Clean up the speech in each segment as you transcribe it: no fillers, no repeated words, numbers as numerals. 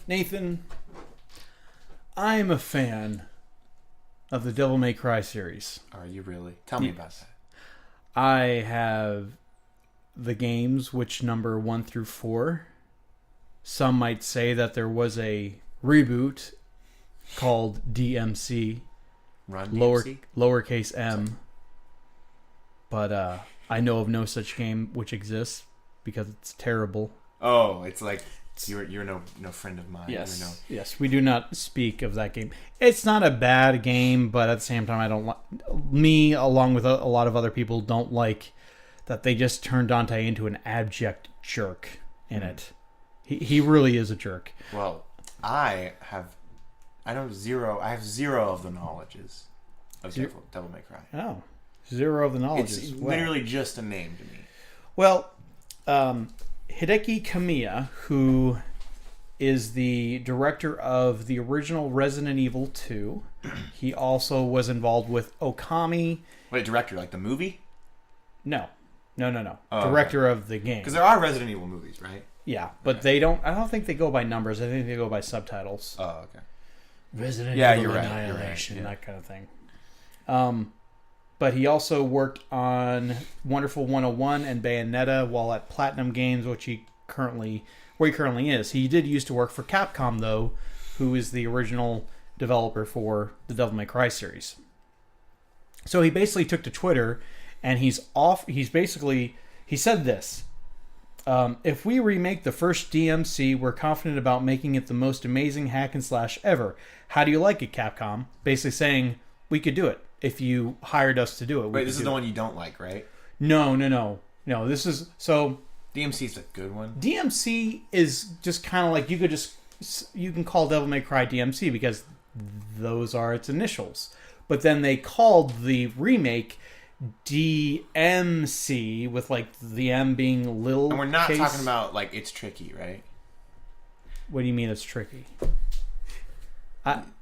Nathan, I am a fan of the Devil May Cry series. Are you really? Tell me about that. I have the games which number 1 through 4. Some might say that there was a reboot called DMC, Run DMC? lowercase m. But I know of no such game which exists because it's terrible. Oh, it's like you're no friend of mine. Yes, yes, we do not speak of that game. It's not a bad game, but at the same time, I don't me along with a lot of other people don't like that they just turned Dante into an abject jerk in it. He really is a jerk. Well, I have zero of the knowledges of Devil May Cry. Oh, zero of the knowledge. It's literally just a name to me. Well, Hideki Kamiya, who is the director of the original Resident Evil 2, he also was involved with Okami. Wait, director, like the movie? No. Oh, Director of the game. Because there are Resident Evil movies, right? Yeah, but they don't. I don't think they go by numbers. I think they go by subtitles. Oh, okay. Resident Evil you're Annihilation, right. Yeah. that kind of thing. But he also worked on Wonderful 101 and Bayonetta while at Platinum Games, where he currently is. He did used to work for Capcom, though, who is the original developer for the Devil May Cry series. So he basically took to Twitter, and he said this. If we remake the first DMC, we're confident about making it the most amazing hack and slash ever. How do you like it, Capcom? Basically saying, we could do it. If you hired us to do it. Wait, this is the one you don't like, right? No. This is... So... DMC's a good one. DMC is just kind of like... You can call Devil May Cry DMC because those are its initials. But then they called the remake DMC with like the M being little. And we're not talking about like it's tricky, right? What do you mean it's tricky?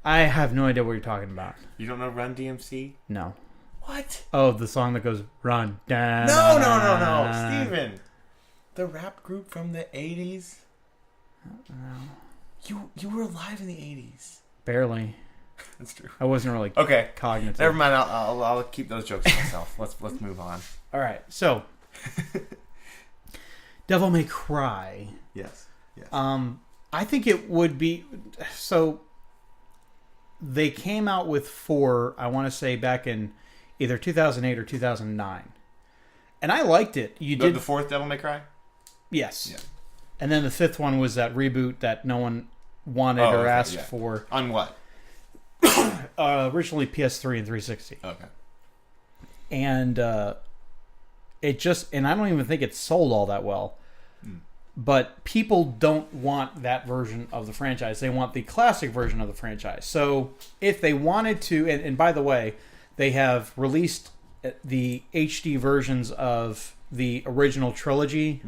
I have no idea what you're talking about. You don't know Run DMC? No. What? Oh, the song that goes Run. No. Steven. The rap group from the 80s? No. You were alive in the 80s. Barely. That's true. I wasn't really cognitive. Never mind. I'll keep those jokes to myself. Let's move on. All right. So, Devil May Cry. Yes. I think it would be so. They came out with 4. I want to say back in either 2008 or 2009, and I liked it. The fourth Devil May Cry. Yes. Yeah. And then the 5th one was that reboot that no one wanted or asked for. On what? Originally PS3 and 360. Okay. And it just... And I don't even think it sold all that well. But people don't want that version of the franchise. They want the classic version of the franchise. So if they wanted to... And by the way, they have released the HD versions of the original trilogy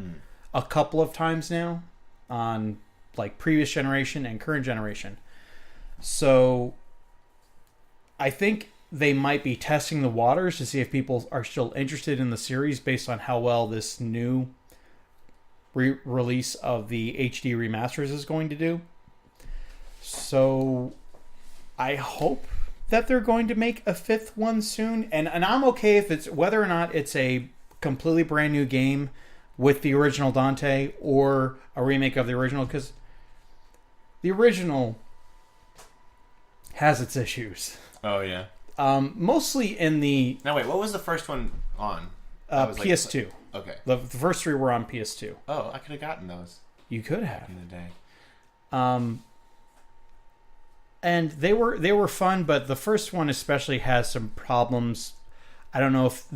a couple of times now on like previous generation and current generation. So I think they might be testing the waters to see if people are still interested in the series based on how well this new release of the HD remasters is going to do. So I hope that they're going to make a 5th one soon, and I'm okay if it's whether or not it's a completely brand new game with the original Dante or a remake of the original, because the original has its issues. Oh yeah. Mostly in the... Now wait, what was the first one on? PS2. Okay. The first 3 were on PS2. Oh, I could have gotten those. You could have. Back in the day. And they were fun, but the first one especially has some problems. I don't know if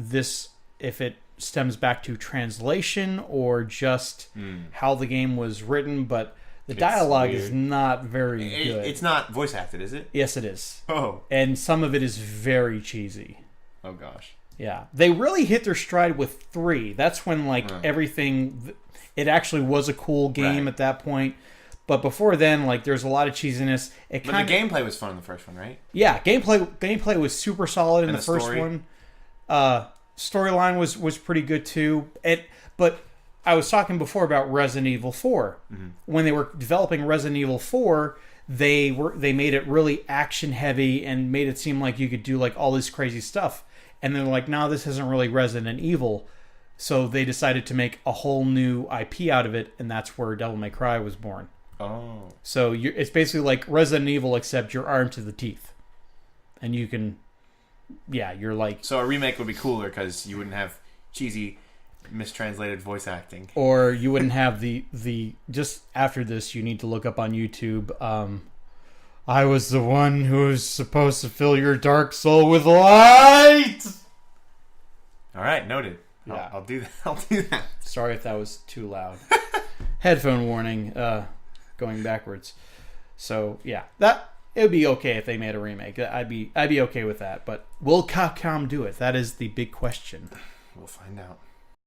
it stems back to translation or just how the game was written, but the dialogue is not very good. It's not voice acted, is it? Yes, it is. Oh. And some of it is very cheesy. Oh, gosh. Yeah. They really hit their stride with 3. That's when, everything... It actually was a cool game at that point. But before then, there's a lot of cheesiness. But the gameplay was fun in the first one, right? Yeah, gameplay was super solid in the first one. Storyline was pretty good too. But I was talking before about Resident Evil 4. Mm-hmm. When they were developing Resident Evil 4, they made it really action heavy and made it seem like you could do like all this crazy stuff. And they're like, no, this isn't really Resident Evil. So they decided to make a whole new IP out of it, and that's where Devil May Cry was born. Oh. So it's basically like Resident Evil, except you're armed to the teeth. And you can... Yeah, you're like... So a remake would be cooler because you wouldn't have cheesy, mistranslated voice acting. Or you wouldn't have the... Just after this, you need to look up on YouTube... I was the one who was supposed to fill your dark soul with light! All right, noted. Yeah. I'll do that. I'll do that. Sorry if that was too loud. Headphone warning, going backwards. So, yeah. It would be okay if they made a remake. I'd be okay with that. But will Capcom do it? That is the big question. We'll find out.